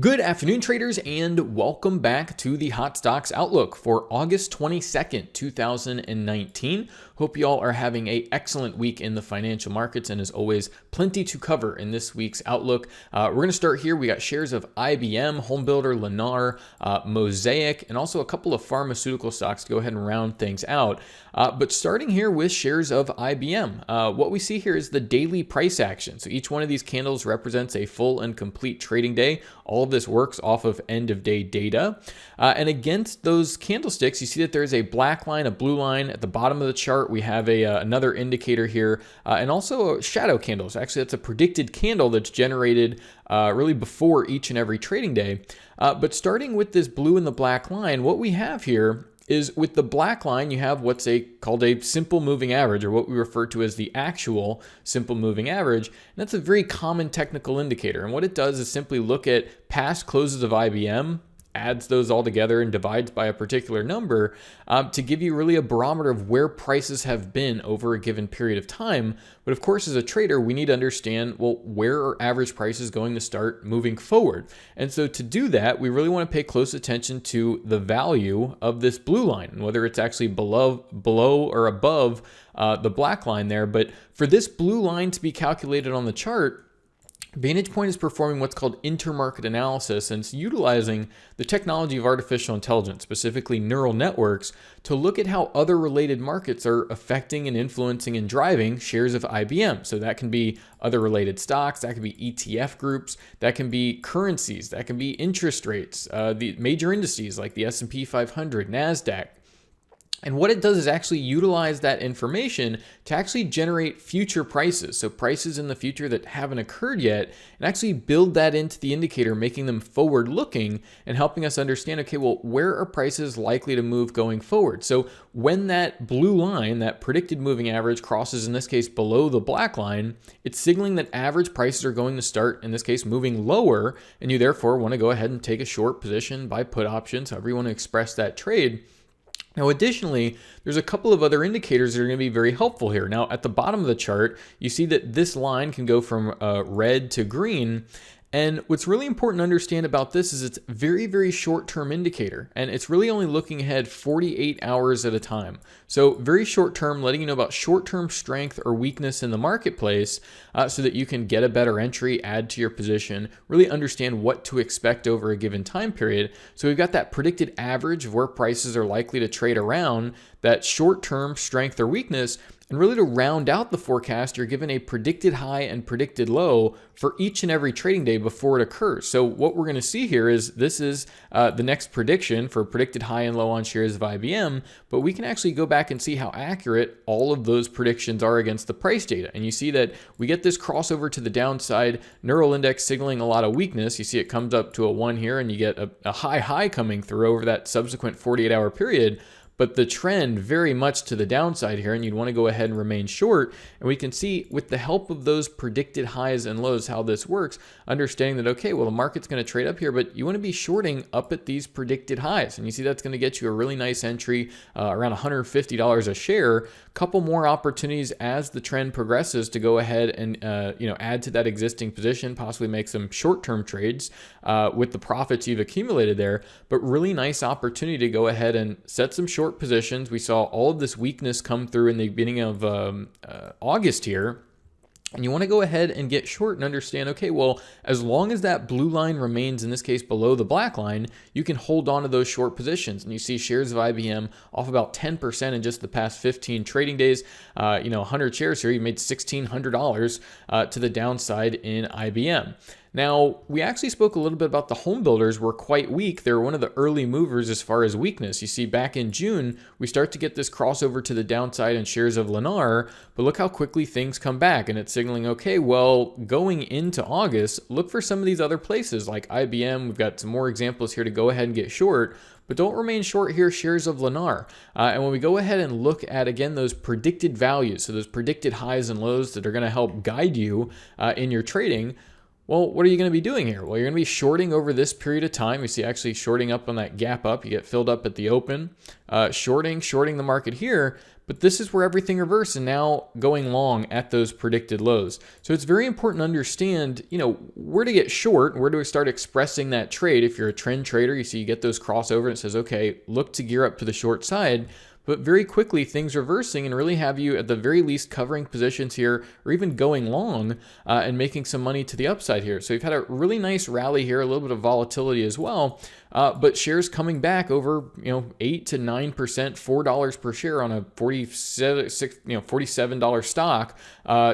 Good afternoon, traders, and welcome back to the Hot Stocks Outlook for August 22nd, 2019. Hope you all are having an excellent week in the financial markets, and as always, plenty to cover in this week's Outlook. We're going to start here. We got shares of IBM, Homebuilder, Lennar, Mosaic, and also a couple of pharmaceutical stocks to go ahead and round things out. But starting here with shares of IBM, what we see here is the daily price action. So each one of these candles represents a full and complete trading day. All of this works off of end of day data. And against those candlesticks, you see that there's a black line, a blue line at the bottom of the chart. We have another indicator here and also shadow candles. Actually, that's a predicted candle that's generated really before each and every trading day. But starting with this blue and the black line, what we have here is with the black line, you have what's called a simple moving average, or what we refer to as the actual simple moving average. And that's a very common technical indicator. And what it does is simply look at past closes of IBM, adds those all together and divides by a particular number to give you really a barometer of where prices have been over a given period of time. But of course, as a trader, we need to understand, well, where are average prices going to start moving forward? And so to do that, we really want to pay close attention to the value of this blue line, and whether it's actually below or above the black line there. But for this blue line to be calculated on the chart, VantagePoint is performing what's called intermarket analysis, and it's utilizing the technology of artificial intelligence, specifically neural networks, to look at how other related markets are affecting and influencing and driving shares of IBM. So that can be other related stocks, that can be ETF groups, that can be currencies, that can be interest rates, the major indices like the S&P 500, NASDAQ. And what it does is actually utilize that information to actually generate future prices. So prices in the future that haven't occurred yet, and actually build that into the indicator, making them forward looking and helping us understand, okay, well, where are prices likely to move going forward? So when that blue line, that predicted moving average, crosses, in this case, below the black line, it's signaling that average prices are going to start, in this case, moving lower. And you therefore want to go ahead and take a short position, buy put options, however you want to express that trade. Now, additionally, there's a couple of other indicators that are going to be very helpful here. Now, at the bottom of the chart, you see that this line can go from red to green. And what's really important to understand about this is it's very, very short-term indicator, and it's really only looking ahead 48 hours at a time. So very short-term, letting you know about short-term strength or weakness in the marketplace so that you can get a better entry, add to your position, really understand what to expect over a given time period. So we've got that predicted average of where prices are likely to trade around, that short-term strength or weakness. And really, to round out the forecast, you're given a predicted high and predicted low for each and every trading day before it occurs. So what we're going to see here is this is the next prediction for predicted high and low on shares of IBM, but we can actually go back and see how accurate all of those predictions are against the price data. And you see that we get this crossover to the downside, neural index signaling a lot of weakness. You see it comes up to a 1 here, and you get a high coming through over that subsequent 48-hour period. But the trend very much to the downside here, and you'd want to go ahead and remain short. And we can see with the help of those predicted highs and lows how this works, understanding that, okay, well, the market's going to trade up here, but you want to be shorting up at these predicted highs. And you see that's going to get you a really nice entry around $150 a share. Couple more opportunities as the trend progresses to go ahead and add to that existing position, possibly make some short-term trades with the profits you've accumulated there. But really nice opportunity to go ahead and set some short positions. We saw all of this weakness come through in the beginning of August here. And you want to go ahead and get short and understand, okay, well, as long as that blue line remains, in this case, below the black line, you can hold on to those short positions. And you see shares of IBM off about 10% in just the past 15 trading days. 100 shares here, you made $1,600 to the downside in IBM. Now, we actually spoke a little bit about the home builders were quite weak. They're one of the early movers as far as weakness. You see, back in June, we start to get this crossover to the downside in shares of Lennar, but look how quickly things come back. And it's signaling, okay, well, going into August, look for some of these other places like IBM. We've got some more examples here to go ahead and get short, but don't remain short here, shares of Lennar. And when we go ahead and look at, again, those predicted values, so those predicted highs and lows that are going to help guide you in your trading, Well, what are you going to be doing here? Well, you're going to be shorting over this period of time. You see actually shorting up on that gap up. You get filled up at the open. Shorting the market here. But this is where everything reversed and now going long at those predicted lows. So it's very important to understand, where to get short, where do we start expressing that trade. If you're a trend trader, you see you get those crossover and it says, okay, look to gear up to the short side. But very quickly, things reversing and really have you at the very least covering positions here or even going long and making some money to the upside here. So you've had a really nice rally here, a little bit of volatility as well. But shares coming back over 8 to 9%, $4 per share on a $47 stock,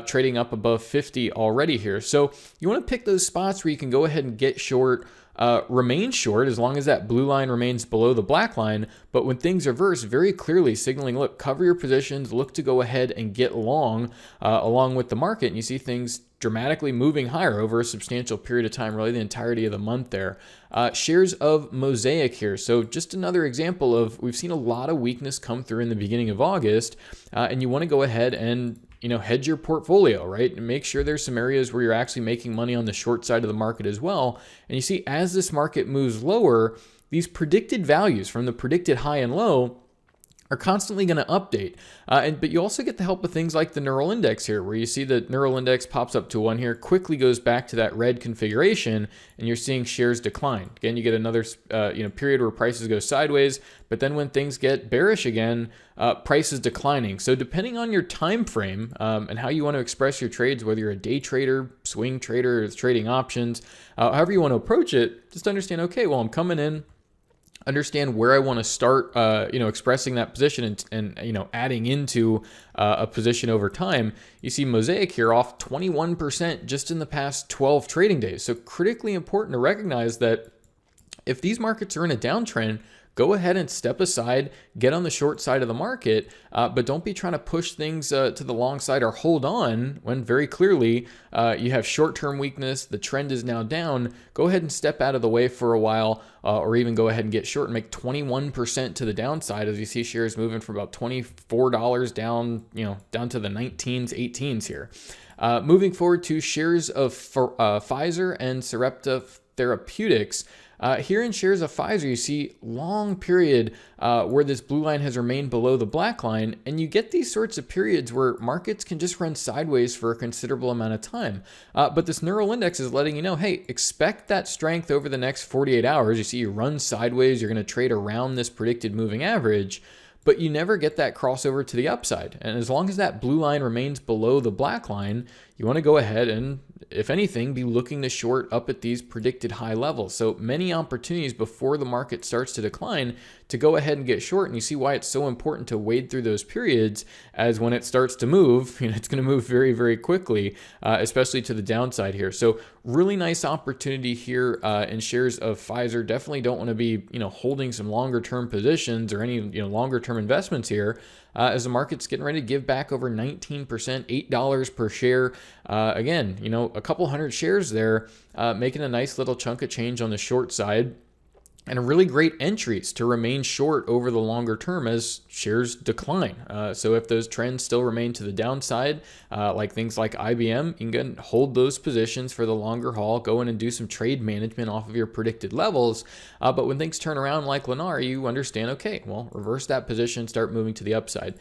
trading up above 50 already here. So you want to pick those spots where you can go ahead and get short. Remain short as long as that blue line remains below the black line. But when things reverse, very clearly signaling, look, cover your positions, look to go ahead and get long along with the market. And you see things dramatically moving higher over a substantial period of time, really the entirety of the month there. Shares of Mosaic here. So just another example of, we've seen a lot of weakness come through in the beginning of August, and you want to go ahead and hedge your portfolio, right? And make sure there's some areas where you're actually making money on the short side of the market as well. And you see, as this market moves lower, these predicted values from the predicted high and low are constantly going to update. But you also get the help of things like the neural index here, where you see the neural index pops up to 1 here, quickly goes back to that red configuration, and you're seeing shares decline. Again, you get another period where prices go sideways, but then when things get bearish again, price is declining. So depending on your time frame and how you want to express your trades, whether you're a day trader, swing trader, or trading options, however you want to approach it, just understand, okay, well, I'm coming in, understand where I want to start, expressing that position and adding into a position over time. You see Mosaic here off 21% just in the past 12 trading days. So critically important to recognize that if these markets are in a downtrend, go ahead and step aside, get on the short side of the market, but don't be trying to push things to the long side or hold on when very clearly you have short-term weakness, the trend is now down. Go ahead and step out of the way for a while, or even go ahead and get short and make 21% to the downside as you see shares moving from about $24 down, down to the 19s, 18s here. Moving forward to shares of Pfizer and Sarepta Therapeutics. Here in shares of Pfizer, you see long period where this blue line has remained below the black line, and you get these sorts of periods where markets can just run sideways for a considerable amount of time. But this neural index is letting you know, hey, expect that strength over the next 48 hours. You see you run sideways, you're going to trade around this predicted moving average, but you never get that crossover to the upside. And as long as that blue line remains below the black line, you want to go ahead and, if anything, be looking to short up at these predicted high levels. So many opportunities before the market starts to decline to go ahead and get short. And you see why it's so important to wade through those periods, as when it starts to move, it's going to move very, very quickly, especially to the downside here. So really nice opportunity here in shares of Pfizer. Definitely don't want to be, holding some longer term positions or any, longer term investments here. As the market's getting ready to give back over 19%, $8 per share. Again, a couple hundred shares there, making a nice little chunk of change on the short side. And really great entries to remain short over the longer term as shares decline. So if those trends still remain to the downside, like things like IBM, you can hold those positions for the longer haul, go in and do some trade management off of your predicted levels. But when things turn around like Lennar, you understand, okay, well, reverse that position, start moving to the upside.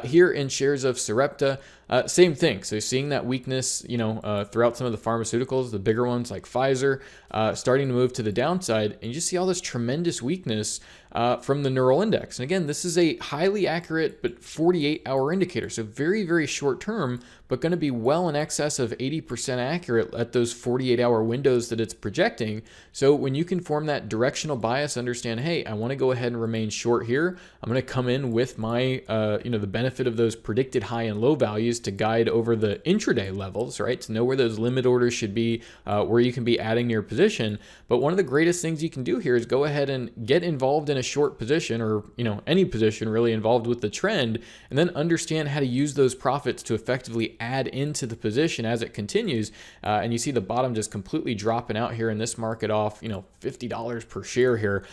Here in shares of Sarepta, same thing. So seeing that weakness, throughout some of the pharmaceuticals, the bigger ones like Pfizer, starting to move to the downside, and you just see all this tremendous weakness from the neural index. And again, this is a highly accurate but 48-hour indicator. So very, very short term, but going to be well in excess of 80% accurate at those 48-hour windows that it's projecting. So when you can form that directional bias, understand, hey, I want to go ahead and remain short here. I'm going to come in with my, the benefit of those predicted high and low values to guide over the intraday levels, right? To know where those limit orders should be, where you can be adding your position. But one of the greatest things you can do here is go ahead and get involved in a short position, or any position really involved with the trend, and then understand how to use those profits to effectively add into the position as it continues. And you see the bottom just completely dropping out here in this market off $50 per share here.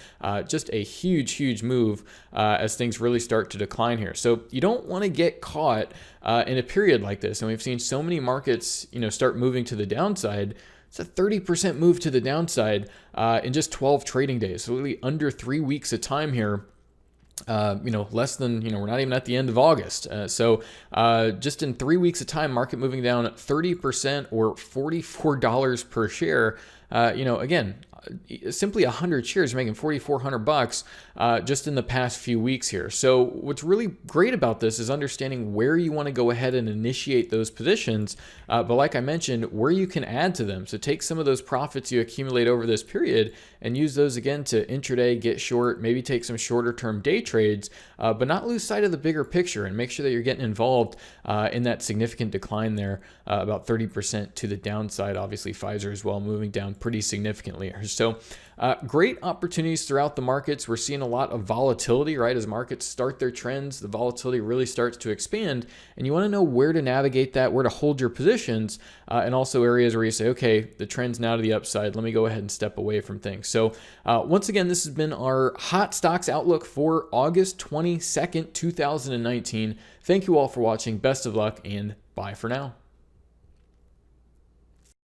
Just a huge move as things really start to decline here. So you don't want to get caught in a period like this, and we've seen so many markets start moving to the downside. It's a 30% move to the downside in just 12 trading days. So really under 3 weeks of time here. Less than, we're not even at the end of August. So just in 3 weeks of time, market moving down 30% or $44 per share. Again, simply 100 shares making $4,400 just in the past few weeks here. So what's really great about this is understanding where you want to go ahead and initiate those positions. But like I mentioned, where you can add to them. So take some of those profits you accumulate over this period and use those again to intraday, get short, maybe take some shorter term day trades, but not lose sight of the bigger picture and make sure that you're getting involved in that significant decline there, about 30% to the downside. Obviously, Pfizer as well moving down pretty significantly. So great opportunities throughout the markets. We're seeing a lot of volatility, right? As markets start their trends, the volatility really starts to expand, and you want to know where to navigate that, where to hold your positions, and also areas where you say, okay, the trend's now to the upside. Let me go ahead and step away from things. So once again, this has been our hot stocks outlook for August 22nd, 2019. Thank you all for watching. Best of luck and bye for now.